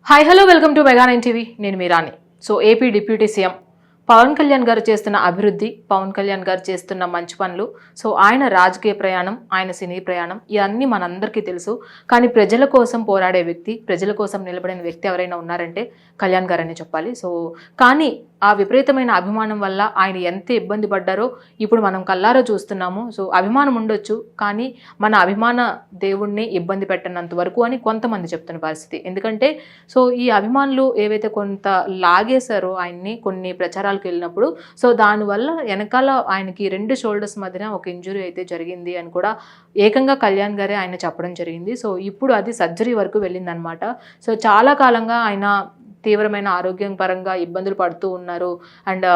Hi hello welcome to mega 9 TV. నేను మీ Rani. So AP deputy CM Pawan Kalyan garu చేస్తున్న అభివృద్ధి, పవన్ కళ్యాణ్ గారు చేస్తున్న మంచి పనులు, సో ఆయన రాజకీయ ప్రయాణం, ఆయన సినీ ప్రయాణం ఇవన్నీ మనందరికీ తెలుసు. కానీ ప్రజల కోసం పోరాడే వ్యక్తి, ప్రజల కోసం నిలబడిన వ్యక్తి ఎవరైనా ఉన్నారంటే కళ్యాణ్ గారని చెప్పాలి. సో కానీ ఆ విపరీతమైన అభిమానం వల్ల ఆయన ఎంత ఇబ్బంది పడ్డారో ఇప్పుడు మనం కల్లారా చూస్తున్నాము. సో అభిమానం ఉండొచ్చు, కానీ మన అభిమాన దేవుణ్ణి ఇబ్బంది పెట్టినంత వరకు అని కొంతమంది చెప్తున్న పరిస్థితి. ఎందుకంటే సో ఈ అభిమానులు ఏవైతే కొంత లాగేశారో ఆయన్ని కొన్ని ప్రచారాలకు వెళ్ళినప్పుడు, సో దానివల్ల వెనకాల ఆయనకి 2 షోల్డర్స్ మధ్యన ఒక ఇంజురీ అయితే జరిగింది అని కూడా ఏకంగా కళ్యాణ్ గారే ఆయన చెప్పడం జరిగింది. సో ఇప్పుడు అది సర్జరీ వరకు వెళ్ళిందనమాట. సో చాలా కాలంగా ఆయన తీవ్రమైన ఆరోగ్యం పరంగా ఇబ్బందులు పడుతూ ఉన్నారు. అండ్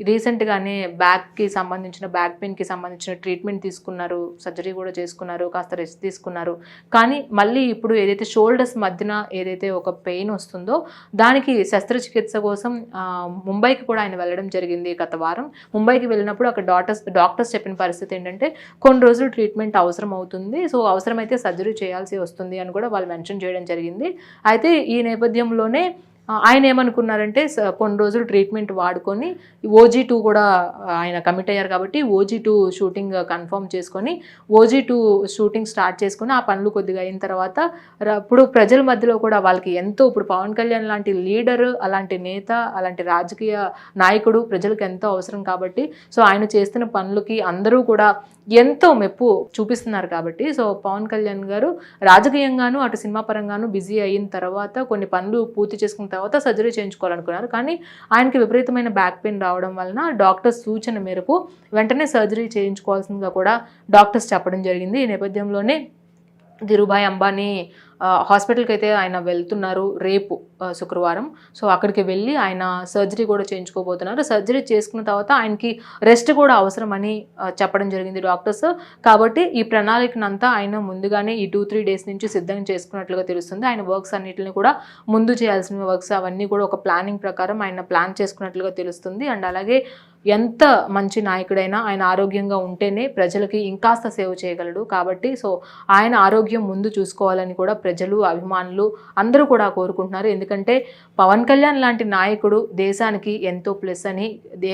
రీసెంట్గానే బ్యాక్ పెయిన్కి సంబంధించిన ట్రీట్మెంట్ తీసుకున్నారు, సర్జరీ కూడా చేసుకున్నారు, కాస్త రెస్ట్ తీసుకున్నారు. కానీ మళ్ళీ ఇప్పుడు ఏదైతే షోల్డర్స్ మధ్యన ఏదైతే ఒక పెయిన్ వస్తుందో దానికి శస్త్రచికిత్స కోసం ముంబైకి కూడా ఆయన వెళ్ళడం జరిగింది గత వారం. ముంబైకి వెళ్ళినప్పుడు అక్కడ డాక్టర్స్ చెప్పిన పరిస్థితి ఏంటంటే కొన్ని రోజులు ట్రీట్మెంట్ అవసరం అవుతుంది, సో అవసరమైతే సర్జరీ చేయాల్సి వస్తుంది అని కూడా వాళ్ళు మెన్షన్ చేయడం జరిగింది. అయితే ఈ నేపథ్యంలోనే ఆయన ఏమనుకున్నారంటే కొన్ని రోజులు ట్రీట్మెంట్ వాడుకొని OG2 కూడా ఆయన కమిట్ అయ్యారు కాబట్టి OG2 షూటింగ్ కన్ఫర్మ్ చేసుకొని OG2 షూటింగ్ స్టార్ట్ చేసుకొని ఆ పనులు కొద్దిగా అయిన తర్వాత ఇప్పుడు ప్రజల మధ్యలో కూడా వాళ్ళకి ఎంతో ఇప్పుడు పవన్ కళ్యాణ్ లాంటి లీడర్, అలాంటి నేత, అలాంటి రాజకీయ నాయకుడు ప్రజలకు ఎంతో అవసరం కాబట్టి సో ఆయన చేస్తున్న పనులకి అందరూ కూడా ఎంతో మెప్పు చూపిస్తున్నారు కాబట్టి సో పవన్ కళ్యాణ్ గారు రాజకీయంగాను అటు సినిమా పరంగాను బిజీ అయిన తర్వాత కొన్ని పనులు పూర్తి చేసుకున్న తర్వాత సర్జరీ చేయించుకోవాలనుకున్నారు. కానీ ఆయనకి విపరీతమైన బ్యాక్ పెయిన్ రావడం వలన డాక్టర్స్ సూచన మేరకు వెంటనే సర్జరీ చేయించుకోవాల్సిందిగా కూడా డాక్టర్స్ చెప్పడం జరిగింది. ఈ నేపథ్యంలోనే ధీరుభాయ్ అంబానీ హాస్పిటల్కి అయితే ఆయన వెళ్తున్నారు రేపు శుక్రవారం. సో అక్కడికి వెళ్ళి ఆయన సర్జరీ కూడా చేయించుకోబోతున్నారు. సర్జరీ చేసుకున్న తర్వాత ఆయనకి రెస్ట్ కూడా అవసరమని చెప్పడం జరిగింది డాక్టర్స్. కాబట్టి ఈ ప్రణాళికనంతా ఆయన ముందుగానే ఈ 2-3 డేస్ నుంచి సిద్ధం చేసుకున్నట్లుగా తెలుస్తుంది. ఆయన వర్క్స్ అన్నిటిని కూడా ముందు చేయాల్సిన వర్క్స్ అవన్నీ కూడా ఒక ప్లానింగ్ ప్రకారం ఆయన ప్లాన్ చేసుకున్నట్లుగా తెలుస్తుంది. అండ్ అలాగే ఎంత మంచి నాయకుడైనా ఆయన ఆరోగ్యంగా ఉంటేనే ప్రజలకి ఇంకాస్త సేవ చేయగలడు. కాబట్టి సో ఆయన ఆరోగ్యం ముందు చూసుకోవాలని కూడా ప్రజలు, అభిమానులు అందరూ కూడా కోరుకుంటున్నారు. ఎందుకంటే పవన్ కళ్యాణ్ లాంటి నాయకుడు దేశానికి ఎంతో ప్లస్ అని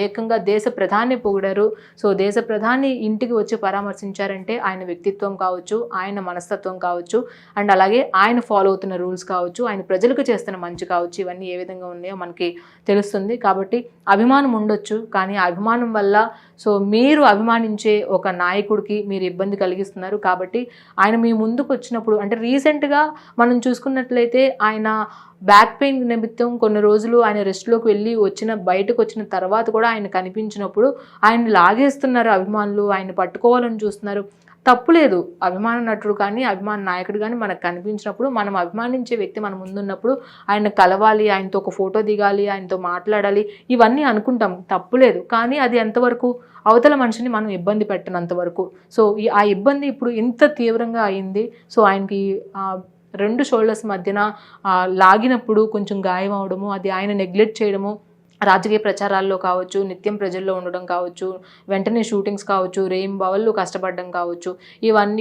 ఏకంగా దేశ ప్రధాని పొగిడారు. సో దేశ ప్రధాని ఇంటికి వచ్చి పరామర్శించారంటే ఆయన వ్యక్తిత్వం కావచ్చు, ఆయన మనస్తత్వం కావచ్చు, అండ్ అలాగే ఆయన ఫాలో అవుతున్న రూల్స్ కావచ్చు, ఆయన ప్రజలకు చేస్తున్న మంచి కావచ్చు, ఇవన్నీ ఏ విధంగా ఉన్నాయో మనకి తెలుస్తుంది. కాబట్టి అభిమానం ఉండొచ్చు, కానీ అభిమానం వల్ల సో మీరు అభిమానించే ఒక నాయకుడికి మీరు ఇబ్బంది కలిగిస్తున్నారు. కాబట్టి ఆయన మీ ముందుకు వచ్చినప్పుడు అంటే రీసెంట్గా మనం చూసుకున్నట్లయితే ఆయన బ్యాక్ పెయిన్ నిమిత్తం కొన్ని రోజులు ఆయన రెస్ట్లోకి వెళ్ళి బయటకు వచ్చిన తర్వాత కూడా ఆయన కనిపించినప్పుడు ఆయన లాగేస్తున్నారు అభిమానులు, ఆయన పట్టుకోవాలని చూస్తున్నారు. తప్పులేదు, అభిమాన నటుడు కానీ అభిమాన నాయకుడు కానీ మనకు కనిపించినప్పుడు మనం అభిమానించే వ్యక్తి మన ముందున్నప్పుడు ఆయన కలవాలి, ఆయనతో ఒక ఫోటో దిగాలి, ఆయనతో మాట్లాడాలి, ఇవన్నీ అనుకుంటాం, తప్పులేదు. కానీ అది ఎంతవరకు అవతల మనిషిని మనం ఇబ్బంది పెట్టినంత వరకు. సో ఆ ఇబ్బంది ఇప్పుడు ఇంత తీవ్రంగా అయింది. సో ఆయనకి 2 షోల్డర్స్ మధ్యన లాగినప్పుడు కొంచెం గాయం అవడము, అది ఆయన నెగ్లెక్ట్ చేయడము, రాజకీయ ప్రచారాల్లో కావచ్చు, నిత్యం ప్రజల్లో ఉండడం కావచ్చు, వెంటనే షూటింగ్స్ కావచ్చు, రేయింబవళ్ళు కష్టపడడం కావచ్చు,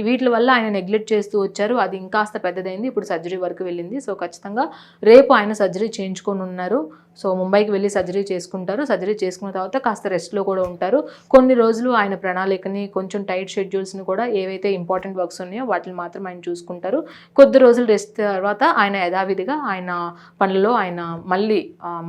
వీటి వల్ల ఆయన నెగ్లెక్ట్ చేస్తూ వచ్చారు. అది ఇంకాస్త పెద్దదైంది, ఇప్పుడు సర్జరీ వరకు వెళ్ళింది. సో ఖచ్చితంగా రేపు ఆయన సర్జరీ చేయించుకొని ఉన్నారు. సో ముంబైకి వెళ్ళి సర్జరీ చేసుకుంటారు. సర్జరీ చేసుకున్న తర్వాత కాస్త రెస్ట్లో కూడా ఉంటారు. కొన్ని రోజులు ఆయన ప్రణాళికని కొంచెం టైట్ షెడ్యూల్స్ని కూడా ఏవైతే ఇంపార్టెంట్ వర్క్స్ ఉన్నాయో వాటిని మాత్రం ఆయన చూసుకుంటారు. కొద్ది రోజులు రెస్ట్ తర్వాత ఆయన యథావిధిగా ఆయన పనులలో ఆయన మళ్ళీ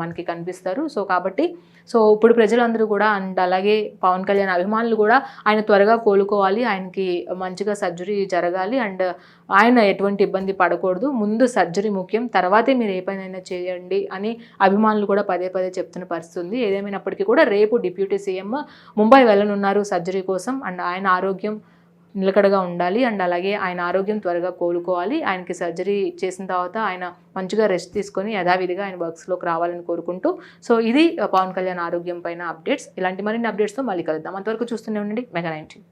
మనకి కనిపిస్తారు. సో కాబట్టి సో ఇప్పుడు ప్రజలందరూ కూడా అండ్ అలాగే పవన్ కళ్యాణ్ అభిమానులు కూడా ఆయన త్వరగా కోలుకోవాలి, ఆయనకి మంచిగా సర్జరీ జరగాలి, అండ్ ఆయన ఎటువంటి ఇబ్బంది పడకూడదు, ముందు సర్జరీ ముఖ్యం, తర్వాతే మీరు ఏ పనైనా చేయండి అని అభిమానులు కూడా పదే చెప్తున్న పరిస్థితి ఉంది. ఏదేమైనప్పటికీ కూడా రేపు డిప్యూటీ సీఎం ముంబై వెళ్ళనున్నారు సర్జరీ కోసం. అండ్ ఆయన ఆరోగ్యం నిలకడగా ఉండాలి, అండ్ అలాగే ఆయన ఆరోగ్యం త్వరగా కోలుకోవాలి. ఆయనకి సర్జరీ చేసిన తర్వాత ఆయన మంచిగా రెస్ట్ తీసుకొని యథావిధిగా ఆయన వర్క్స్లోకి రావాలని కోరుకుంటూ సో ఇది పవన్ కళ్యాణ్ ఆరోగ్యం పైన అప్డేట్స్. ఇలాంటి మరిన్ని అప్డేట్స్తో మళ్ళీ కలుద్దాం. అంతవరకు చూస్తూనే ఉండండి మెగా 9.